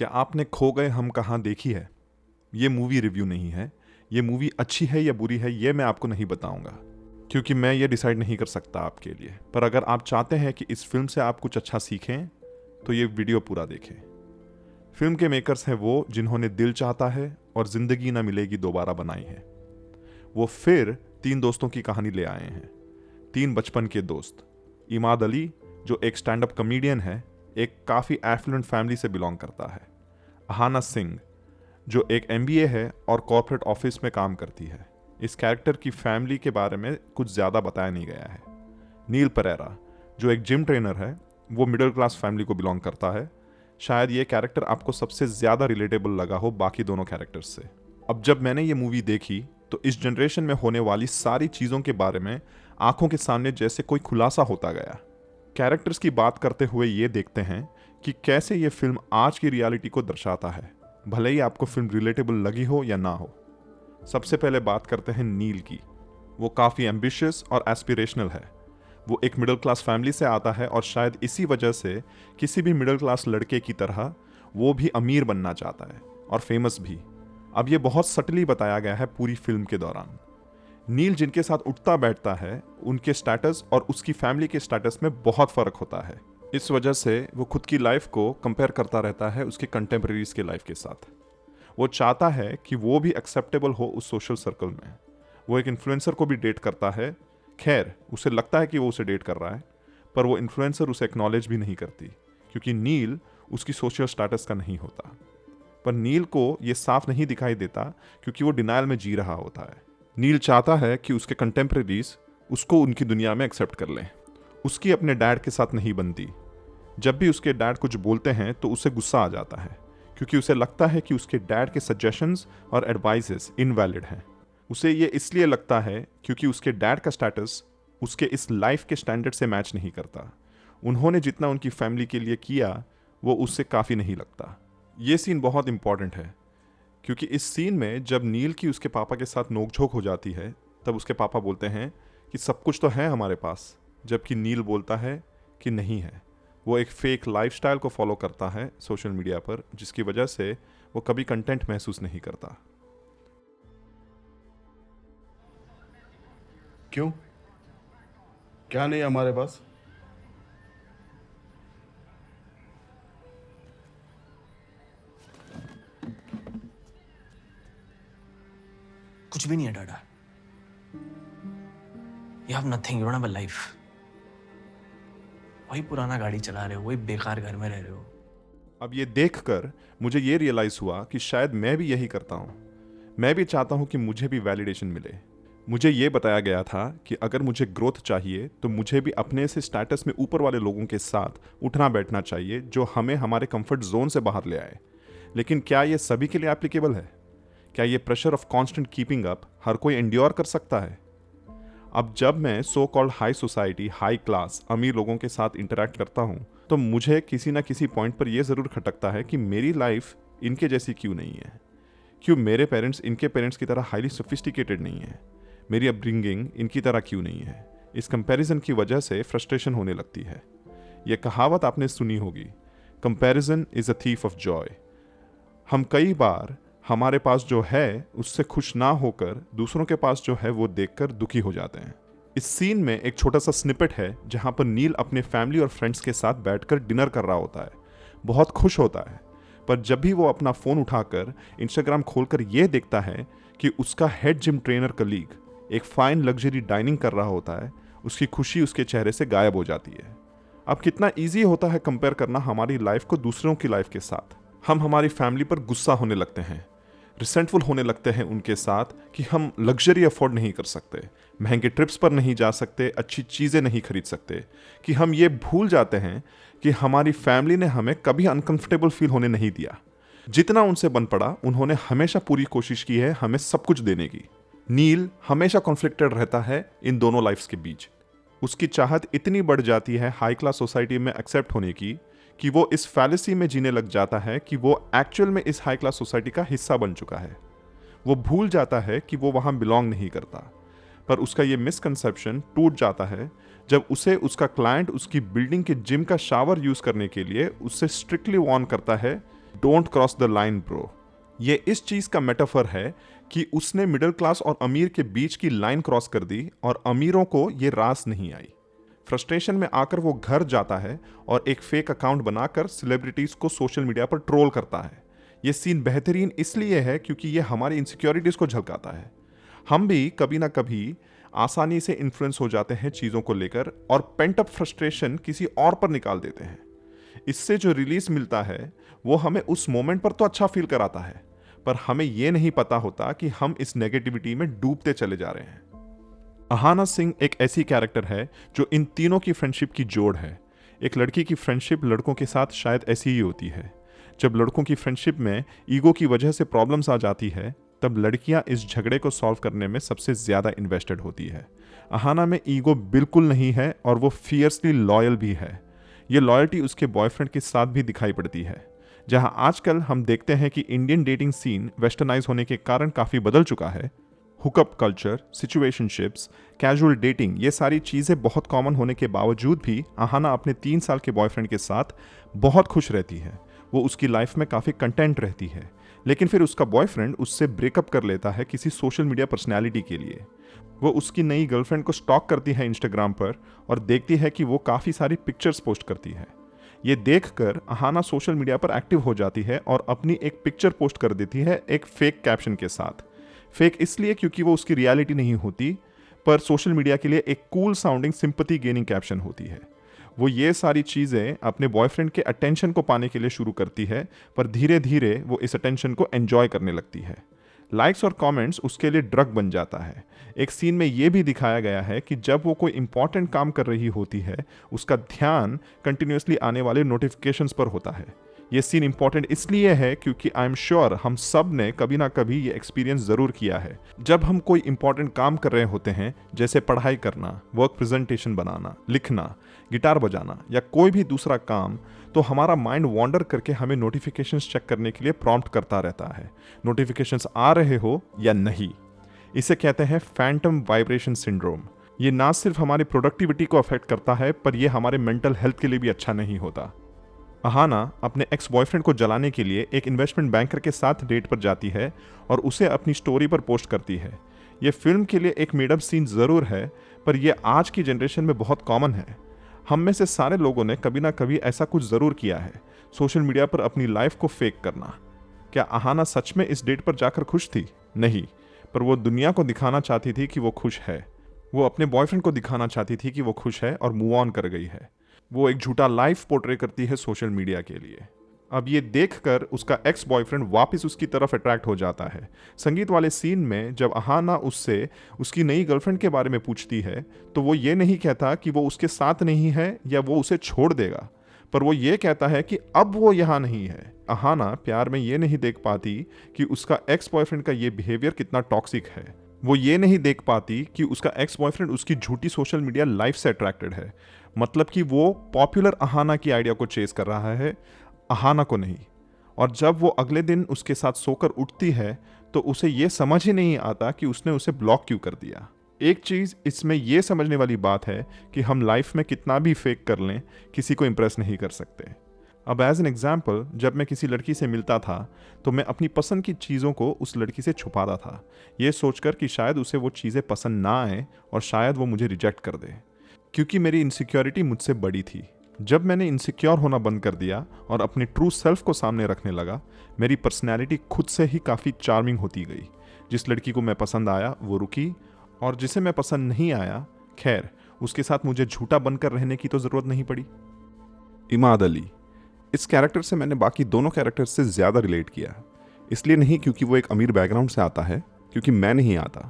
क्या आपने खो गए हम कहाँ देखी है? ये मूवी रिव्यू नहीं है। ये मूवी अच्छी है या बुरी है ये मैं आपको नहीं बताऊंगा, क्योंकि मैं ये डिसाइड नहीं कर सकता आपके लिए। पर अगर आप चाहते हैं कि इस फिल्म से आप कुछ अच्छा सीखें तो ये वीडियो पूरा देखें। फिल्म के मेकर्स हैं वो जिन्होंने दिल चाहता है और जिंदगी ना मिलेगी दोबारा बनाई है। वो फिर तीन दोस्तों की कहानी ले आए हैं। तीन बचपन के दोस्त। इमाद अली जो एक स्टैंड अप कॉमेडियन है, एक काफ़ी एफ्लुएंट फैमिली से बिलोंग करता है। अहाना सिंह जो एक एमबीए है और कॉर्पोरेट ऑफिस में काम करती है। इस कैरेक्टर की फैमिली के बारे में कुछ ज़्यादा बताया नहीं गया है। नील परेरा जो एक जिम ट्रेनर है, वो मिडिल क्लास फैमिली को बिलोंग करता है। शायद ये कैरेक्टर आपको सबसे ज़्यादा रिलेटेबल लगा हो बाकी दोनों कैरेक्टर्स से। अब जब मैंने ये मूवी देखी तो इस जनरेशन में होने वाली सारी चीज़ों के बारे में आंखों के सामने जैसे कोई खुलासा होता गया। कैरेक्टर्स की बात करते हुए ये देखते हैं कि कैसे ये फिल्म आज की रियलिटी को दर्शाता है, भले ही आपको फिल्म रिलेटेबल लगी हो या ना हो। सबसे पहले बात करते हैं नील की। वो काफ़ी एम्बिशियस और एस्पिरेशनल है। वो एक मिडिल क्लास फैमिली से आता है और शायद इसी वजह से किसी भी मिडिल क्लास लड़के की तरह वो भी अमीर बनना चाहता है और फेमस भी। अब ये बहुत सटली बताया गया है पूरी फिल्म के दौरान। नील जिनके साथ उठता बैठता है उनके स्टेटस और उसकी फैमिली के स्टेटस में बहुत फ़र्क होता है। इस वजह से वो खुद की लाइफ को कंपेयर करता रहता है उसके कंटेम्प्रेरीज के लाइफ के साथ। वो चाहता है कि वो भी एक्सेप्टेबल हो उस सोशल सर्कल में। वो एक इन्फ्लुएंसर को भी डेट करता है। खैर, उसे लगता है कि वो उसे डेट कर रहा है, पर वो इन्फ्लुएंसर उसे एक्नॉलेज भी नहीं करती, क्योंकि नील उसकी सोशल स्टेटस का नहीं होता। पर नील को ये साफ नहीं दिखाई देता क्योंकि वो डिनायल में जी रहा होता है। नील चाहता है कि उसके कंटेम्प्रेरीज उसको उनकी दुनिया में एक्सेप्ट कर लें। उसकी अपने डैड के साथ नहीं बनती। जब भी उसके डैड कुछ बोलते हैं तो उसे गुस्सा आ जाता है, क्योंकि उसे लगता है कि उसके डैड के सजेशंस और एडवाइसेस इनवैलिड हैं। उसे ये इसलिए लगता है क्योंकि उसके डैड का स्टेटस उसके इस लाइफ के स्टैंडर्ड से मैच नहीं करता। उन्होंने जितना उनकी फैमिली के लिए किया वो उससे काफ़ी नहीं लगता। ये सीन बहुत इंपॉर्टेंट है, क्योंकि इस सीन में जब नील की उसके पापा के साथ नोकझोंक हो जाती है तब उसके पापा बोलते हैं कि सब कुछ तो है हमारे पास, जबकि नील बोलता है कि नहीं है। वो एक फेक लाइफस्टाइल को फॉलो करता है सोशल मीडिया पर, जिसकी वजह से वो कभी कंटेंट महसूस नहीं करता। क्यों? क्या नहीं है हमारे पास? कुछ भी नहीं है डाडा। You have nothing, you don't have a life. वही पुराना गाड़ी चला रहे हो, वही बेकार घर में रह रहे हो। अब ये देखकर मुझे ये रियलाइज़ हुआ कि शायद मैं भी यही करता हूँ। मैं भी चाहता हूँ कि मुझे भी वैलिडेशन मिले। मुझे ये बताया गया था कि अगर मुझे ग्रोथ चाहिए तो मुझे भी अपने से स्टेटस में ऊपर वाले लोगों के साथ उठना बैठना चाहिए, जो हमें हमारे कंफर्ट जोन से बाहर ले आए। लेकिन क्या ये सभी के लिए एप्लीकेबल है? क्या ये pressure of constant keeping up हर कोई एंड्योर कर सकता है? अब जब मैं so called high society, high class, अमीर लोगों के साथ इंटरेक्ट करता हूँ तो मुझे किसी ना किसी पॉइंट पर यह ज़रूर खटकता है कि मेरी लाइफ इनके जैसी क्यों नहीं है। क्यों मेरे पेरेंट्स इनके पेरेंट्स की तरह हाईली सोफिस्टिकेटेड नहीं है? मेरी अपब्रिंगिंग इनकी तरह क्यों नहीं है? इस कंपैरिजन की वजह से फ्रस्ट्रेशन होने लगती है। यह कहावत आपने सुनी होगी, comparison is a thief of Joy. हम कई बार हमारे पास जो है उससे खुश ना होकर दूसरों के पास जो है वो देखकर दुखी हो जाते हैं। इस सीन में एक छोटा सा स्निपेट है जहां पर नील अपने फैमिली और फ्रेंड्स के साथ बैठकर डिनर कर रहा होता है। बहुत खुश होता है, पर जब भी वो अपना फ़ोन उठाकर इंस्टाग्राम खोलकर यह देखता है कि उसका हेड जिम ट्रेनर कलीग एक फाइन लग्जरी डाइनिंग कर रहा होता है, उसकी खुशी उसके चेहरे से गायब हो जाती है। अब कितना ईजी होता है कंपेयर करना हमारी लाइफ को दूसरों की लाइफ के साथ। हम हमारी फैमिली पर गुस्सा होने लगते हैं, रिसेंटफुल होने लगते हैं उनके साथ कि हम लग्जरी अफोर्ड नहीं कर सकते, महंगे ट्रिप्स पर नहीं जा सकते, अच्छी चीज़ें नहीं खरीद सकते, कि हम ये भूल जाते हैं कि हमारी फैमिली ने हमें कभी अनकंफर्टेबल फील होने नहीं दिया। जितना उनसे बन पड़ा उन्होंने हमेशा पूरी कोशिश की है हमें सब कुछ देने की। नील हमेशा कॉन्फ्लिक्टेड रहता है इन दोनों लाइफ्स के बीच। उसकी चाहत इतनी बढ़ जाती है हाई क्लास सोसाइटी में एक्सेप्ट होने की कि वो इस फैलेसी में जीने लग जाता है कि वो एक्चुअल में इस हाई क्लास सोसाइटी का हिस्सा बन चुका है। वो भूल जाता है कि वो वहाँ बिलोंग नहीं करता। पर उसका ये मिसकंसेप्शन टूट जाता है जब उसे उसका क्लाइंट उसकी बिल्डिंग के जिम का शावर यूज़ करने के लिए उससे स्ट्रिक्टली वार्न करता है don't cross the line bro. ये इस चीज का मेटाफर है कि उसने मिडिल क्लास और अमीर के बीच की लाइन क्रॉस कर दी और अमीरों को ये रास नहीं आई। फ्रस्ट्रेशन में आकर वो घर जाता है और एक फेक अकाउंट बनाकर सेलिब्रिटीज को सोशल मीडिया पर ट्रोल करता है। ये सीन बेहतरीन इसलिए है क्योंकि ये हमारी इनसिक्योरिटीज को झलकाता है। हम भी कभी ना कभी आसानी से इन्फ्लुएंस हो जाते हैं चीज़ों को लेकर और पेंट अप फ्रस्ट्रेशन किसी और पर निकाल देते हैं। इससे जो रिलीज मिलता है वो हमें उस मोमेंट पर तो अच्छा फील कराता है, पर हमें यह नहीं पता होता कि हम इस नेगेटिविटी में डूबते चले जा रहे हैं। अहाना सिंह एक ऐसी कैरेक्टर है जो इन तीनों की फ्रेंडशिप की जोड़ है। एक लड़की की फ्रेंडशिप लड़कों के साथ शायद ऐसी ही होती है। जब लड़कों की फ्रेंडशिप में ईगो की वजह से प्रॉब्लम्स आ जाती है तब लड़कियां इस झगड़े को सॉल्व करने में सबसे ज़्यादा इन्वेस्टेड होती है। अहाना में ईगो बिल्कुल नहीं है और वो फियर्सली लॉयल भी है। ये लॉयल्टी उसके बॉयफ्रेंड के साथ भी दिखाई पड़ती है। जहां आजकल हम देखते हैं कि इंडियन डेटिंग सीन वेस्टर्नाइज होने के कारण काफ़ी बदल चुका है। Hookup culture, situationships, casual dating, ये सारी चीज़ें बहुत कॉमन होने के बावजूद भी अहाना अपने 3 साल के बॉयफ्रेंड के साथ बहुत खुश रहती है। वो उसकी लाइफ में काफ़ी कंटेंट रहती है। लेकिन फिर उसका बॉयफ्रेंड उससे ब्रेकअप कर लेता है किसी सोशल मीडिया पर्सनैलिटी के लिए। वो उसकी नई गर्लफ्रेंड को स्टॉक करती है इंस्टाग्राम पर और देखती है कि वो काफ़ी सारी पिक्चर्स पोस्ट करती है। ये देखकर अहाना सोशल मीडिया पर एक्टिव हो जाती है और अपनी एक पिक्चर पोस्ट कर देती है एक फेक कैप्शन के साथ। फेक इसलिए क्योंकि वो उसकी रियलिटी नहीं होती, पर सोशल मीडिया के लिए एक cool sounding sympathy gaining caption होती है। वो ये सारी चीज़ें अपने बॉयफ्रेंड के अटेंशन को पाने के लिए शुरू करती है, पर धीरे धीरे वो इस अटेंशन को एंजॉय करने लगती है। लाइक्स और कमेंट्स उसके लिए ड्रग बन जाता है। एक सीन में ये भी दिखाया गया है कि जब वो कोई इंपॉर्टेंट काम कर रही होती है उसका ध्यान कंटिन्यूसली आने वाले नोटिफिकेशंस पर होता है। ये सीन इंपॉर्टेंट इसलिए है क्योंकि आई एम श्योर हम सब ने कभी ना कभी ये एक्सपीरियंस ज़रूर किया है। जब हम कोई इंपॉर्टेंट काम कर रहे होते हैं, जैसे पढ़ाई करना, वर्क प्रेजेंटेशन बनाना, लिखना, गिटार बजाना या कोई भी दूसरा काम, तो हमारा माइंड वॉन्डर करके हमें नोटिफिकेशंस चेक करने के लिए प्रॉम्प्ट करता रहता है, नोटिफिकेशंस आ रहे हो या नहीं। इसे कहते हैं फैंटम वाइब्रेशन सिंड्रोम। ये ना सिर्फ हमारी प्रोडक्टिविटी को अफेक्ट करता है, पर यह हमारे मेंटल हेल्थ के लिए भी अच्छा नहीं होता। अहाना अपने एक्स बॉयफ्रेंड को जलाने के लिए एक इन्वेस्टमेंट बैंकर के साथ डेट पर जाती है और उसे अपनी स्टोरी पर पोस्ट करती है। यह फिल्म के लिए एक मेडअप सीन ज़रूर है, पर यह आज की जनरेशन में बहुत कॉमन है। हम में से सारे लोगों ने कभी ना कभी ऐसा कुछ ज़रूर किया है, सोशल मीडिया पर अपनी लाइफ को फेक करना। क्या अहाना सच में इस डेट पर जाकर खुश थी? नहीं, पर वो दुनिया को दिखाना चाहती थी कि वो खुश है। वो अपने बॉयफ्रेंड को दिखाना चाहती थी कि वो खुश है और मूव ऑन कर गई है। वो एक झूठा लाइफ पोर्ट्रे करती है सोशल मीडिया के लिए। अब ये देखकर उसका एक्स बॉयफ्रेंड वापस उसकी तरफ अट्रैक्ट हो जाता है। संगीत वाले सीन में जब अहाना उससे उसकी नई गर्लफ्रेंड के बारे में पूछती है तो वो ये नहीं कहता कि वो उसके साथ नहीं है या वो उसे छोड़ देगा, पर वो ये कहता है कि अब वो यहाँ नहीं है। अहाना प्यार में ये नहीं देख पाती कि उसका एक्स बॉयफ्रेंड का ये बिहेवियर कितना टॉक्सिक है। वो ये नहीं देख पाती कि उसका एक्स बॉयफ्रेंड उसकी झूठी सोशल मीडिया लाइफ से अट्रैक्टेड है, मतलब कि वो पॉपुलर अहाना की आइडिया को चेस कर रहा है, अहाना को नहीं। और जब वो अगले दिन उसके साथ सोकर उठती है तो उसे ये समझ ही नहीं आता कि उसने उसे ब्लॉक क्यों कर दिया। एक चीज़ इसमें यह समझने वाली बात है कि हम लाइफ में कितना भी फेक कर लें, किसी को इम्प्रेस नहीं कर सकते। अब एज एन एग्जाम्पल, जब मैं किसी लड़की से मिलता था तो मैं अपनी पसंद की चीज़ों को उस लड़की से छुपाता था, ये सोचकर कि शायद उसे वो चीज़ें पसंद ना आए और शायद वो मुझे रिजेक्ट कर दे, क्योंकि मेरी इनसिक्योरिटी मुझसे बड़ी थी। जब मैंने इनसिक्योर होना बंद कर दिया और अपने ट्रू सेल्फ को सामने रखने लगा, मेरी पर्सनैलिटी खुद से ही काफ़ी चार्मिंग होती गई। जिस लड़की को मैं पसंद आया वो रुकी, और जिसे मैं पसंद नहीं आया, खैर उसके साथ मुझे झूठा बनकर रहने की तो ज़रूरत नहीं पड़ी। इमाद अली, इस कैरेक्टर से मैंने बाकी दोनों कैरेक्टर्स से ज़्यादा रिलेट किया। इसलिए नहीं क्योंकि वो एक अमीर बैकग्राउंड से आता है, क्योंकि मैं नहीं आता,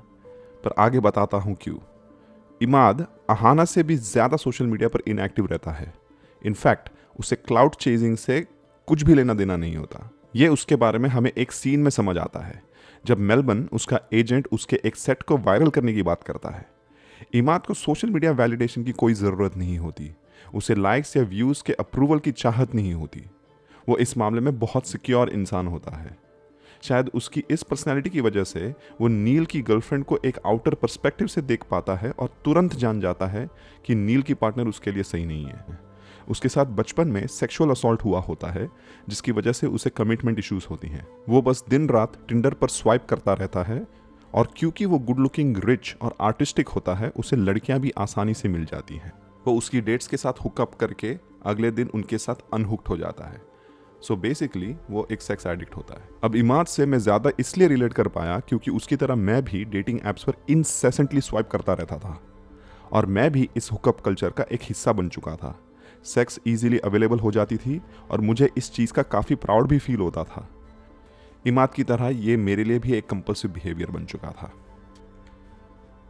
पर आगे बताता हूँ क्यों। इमाद अहाना से भी ज़्यादा सोशल मीडिया पर इनएक्टिव रहता है। इनफैक्ट उसे क्लाउड चेजिंग से कुछ भी लेना देना नहीं होता। ये उसके बारे में हमें एक सीन में समझ आता है, जब मेलबर्न उसका एजेंट उसके एक सेट को वायरल करने की बात करता है। इमाद को सोशल मीडिया वैलिडेशन की कोई ज़रूरत नहीं होती, उसे लाइक्स या व्यूज़ के अप्रूवल की चाहत नहीं होती। वो इस मामले में बहुत सिक्योर इंसान होता है। शायद उसकी इस पर्सनैलिटी की वजह से वो नील की गर्लफ्रेंड को एक आउटर पर्सपेक्टिव से देख पाता है और तुरंत जान जाता है कि नील की पार्टनर उसके लिए सही नहीं है। उसके साथ बचपन में सेक्सुअल असॉल्ट हुआ होता है, जिसकी वजह से उसे कमिटमेंट इश्यूज होती हैं। वो बस दिन रात टिंडर पर स्वाइप करता रहता है, और क्योंकि वो गुड लुकिंग, रिच और आर्टिस्टिक होता है, उसे लड़कियां भी आसानी से मिल जाती हैं। वो उसकी डेट्स के साथ हुकअप करके अगले दिन उनके साथ अनहुक्ड हो जाता है। सो बेसिकली वो एक सेक्स एडिक्ट होता है। अब इमाद से मैं ज़्यादा इसलिए रिलेट कर पाया क्योंकि उसकी तरह मैं भी डेटिंग ऐप्स पर इंसेसेंटली स्वाइप करता रहता था, और मैं भी इस हुकअप कल्चर का एक हिस्सा बन चुका था। सेक्स इजीली अवेलेबल हो जाती थी और मुझे इस चीज़ का काफ़ी प्राउड भी फील होता था। इमाद की तरह ये मेरे लिए भी एक कंपल्सिव बिहेवियर बन चुका था।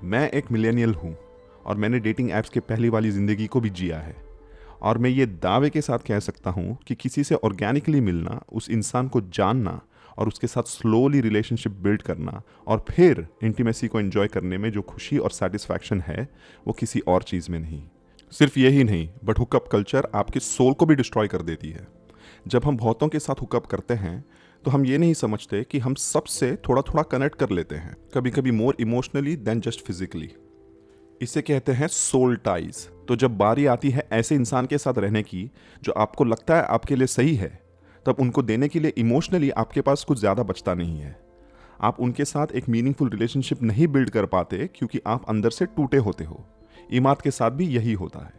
मैं एक मिलेनियल हूँ और मैंने डेटिंग ऐप्स के पहली वाली ज़िंदगी को भी जिया है, और मैं ये दावे के साथ कह सकता हूँ कि किसी से ऑर्गेनिकली मिलना, उस इंसान को जानना और उसके साथ स्लोली रिलेशनशिप बिल्ड करना और फिर इंटीमेसी को एंजॉय करने में जो खुशी और सेटिस्फैक्शन है, वो किसी और चीज़ में नहीं। सिर्फ यही नहीं, बट हुकअप कल्चर आपके सोल को भी डिस्ट्रॉय कर देती है। जब हम बहुतों के साथ हुकअप करते हैं तो हम ये नहीं समझते कि हम सबसे थोड़ा थोड़ा कनेक्ट कर लेते हैं, कभी कभी more emotionally than just physically. इसे कहते हैं सोल टाइज। तो जब बारी आती है ऐसे इंसान के साथ रहने की जो आपको लगता है आपके लिए सही है, तब उनको देने के लिए इमोशनली आपके पास कुछ ज़्यादा बचता नहीं है। आप उनके साथ एक मीनिंगफुल रिलेशनशिप नहीं बिल्ड कर पाते क्योंकि आप अंदर से टूटे होते हो। इमाद के साथ भी यही होता है।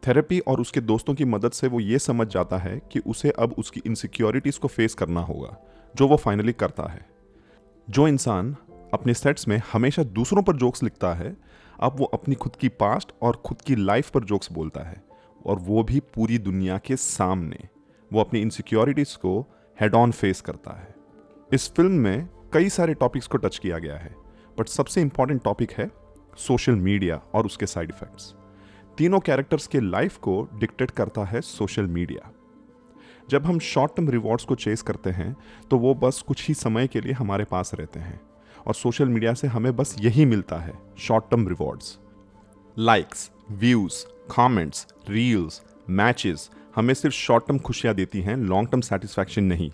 थेरेपी और उसके दोस्तों की मदद से वो ये समझ जाता है कि उसे अब उसकी इनसिक्योरिटीज़ को फेस करना होगा, जो वो फाइनली करता है। जो इंसान अपने सेट्स में हमेशा दूसरों पर जोक्स लिखता है, अब वो अपनी खुद की पास्ट और खुद की लाइफ पर जोक्स बोलता है, और वो भी पूरी दुनिया के सामने। वो अपनी इनसिक्योरिटीज़ को हेड ऑन फेस करता है। इस फिल्म में कई सारे टॉपिक्स को टच किया गया है, बट सबसे इंपॉर्टेंट टॉपिक है सोशल मीडिया और उसके साइड इफेक्ट्स। तीनों कैरेक्टर्स के लाइफ को डिक्टेट करता है सोशल मीडिया। जब हम शॉर्ट टर्म रिवॉर्ड्स को चेस करते हैं तो वो बस कुछ ही समय के लिए हमारे पास रहते हैं, और सोशल मीडिया से हमें बस यही मिलता है, short term rewards. Likes, views, comments, reels, matches हमें सिर्फ शॉर्ट टर्म खुशियाँ देती हैं, लॉन्ग टर्म सेटिस्फैक्शन नहीं।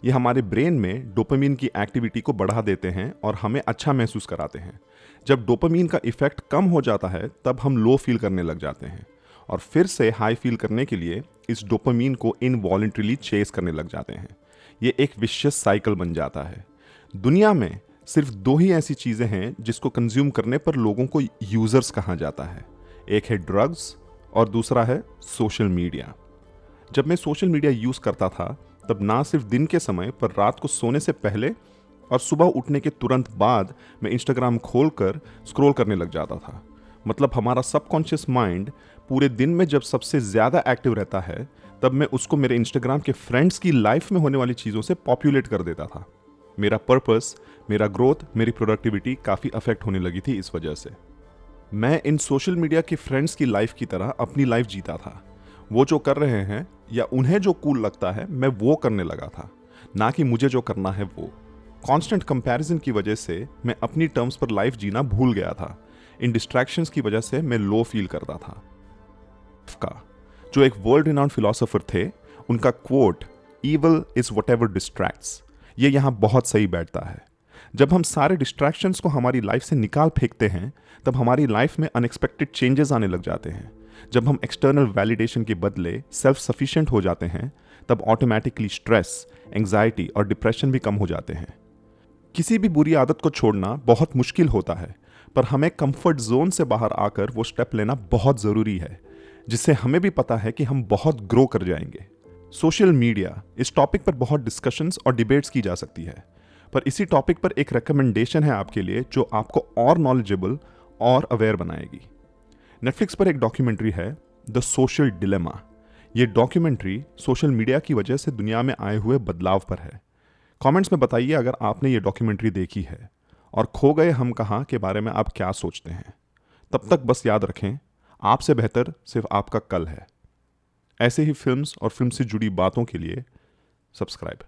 ये हमारे ब्रेन में डोपामिन की एक्टिविटी को बढ़ा देते हैं और हमें अच्छा महसूस कराते हैं। जब डोपामिन का इफेक्ट कम हो जाता है तब हम लो फील करने लग जाते हैं, और फिर से हाई फील करने के लिए इस डोपामिन को इनवॉलंटरीली चेस करने लग जाते हैं। ये एक विशियस साइकिल बन जाता है। दुनिया में सिर्फ दो ही ऐसी चीज़ें हैं जिसको कंज्यूम करने पर लोगों को यूज़र्स कहा जाता है। एक है ड्रग्स और दूसरा है सोशल मीडिया। जब मैं सोशल मीडिया यूज़ करता था तब ना सिर्फ दिन के समय पर रात को सोने से पहले और सुबह उठने के तुरंत बाद मैं इंस्टाग्राम खोलकर स्क्रॉल करने लग जाता था। मतलब हमारा सबकॉन्शियस माइंड पूरे दिन में जब सबसे ज़्यादा एक्टिव रहता है तब मैं उसको मेरे इंस्टाग्राम के फ्रेंड्स की लाइफ में होने वाली चीज़ों से पॉपुलेट कर देता था। मेरा पर्पस, मेरा ग्रोथ, मेरी प्रोडक्टिविटी काफ़ी अफेक्ट होने लगी थी इस वजह से। मैं इन सोशल मीडिया के फ्रेंड्स की लाइफ की तरह अपनी लाइफ जीता था। वो जो कर रहे हैं या उन्हें जो कूल लगता है मैं वो करने लगा था, ना कि मुझे जो करना है वो। कांस्टेंट कंपैरिजन की वजह से मैं अपनी टर्म्स पर लाइफ जीना भूल गया था। इन डिस्ट्रैक्शंस की वजह से मैं लो फील करता था। का जो एक वर्ल्ड रिनाउंड फिलोसोफर थे, उनका quote "evil is whatever distracts", ये यहाँ बहुत सही बैठता है। जब हम सारे डिस्ट्रैक्शंस को हमारी लाइफ से निकाल फेंकते हैं तब हमारी लाइफ में अनएक्सपेक्टेड चेंजेस आने लग जाते हैं। जब हम एक्सटर्नल वैलिडेशन के बदले सेल्फ सफिशिएंट हो जाते हैं तब ऑटोमेटिकली स्ट्रेस, एंग्जाइटी और डिप्रेशन भी कम हो जाते हैं। किसी भी बुरी आदत को छोड़ना बहुत मुश्किल होता है, पर हमें कंफर्ट जोन से बाहर आकर वो स्टेप लेना बहुत ज़रूरी है, जिससे हमें भी पता है कि हम बहुत ग्रो कर जाएंगे। सोशल मीडिया, इस टॉपिक पर बहुत डिस्कशंस और डिबेट्स की जा सकती है, पर इसी टॉपिक पर एक रिकमेंडेशन है आपके लिए जो आपको और नॉलेजेबल और अवेयर बनाएगी। नेटफ्लिक्स पर एक डॉक्यूमेंट्री है, द सोशल डिलेमा। ये डॉक्यूमेंट्री सोशल मीडिया की वजह से दुनिया में आए हुए बदलाव पर है। कमेंट्स में बताइए अगर आपने ये डॉक्यूमेंट्री देखी है, और खो गए हम कहाँ के बारे में आप क्या सोचते हैं। तब तक बस याद रखें, आपसे बेहतर सिर्फ आपका कल है। ऐसे ही फिल्म्स और फिल्म से जुड़ी बातों के लिए सब्सक्राइब।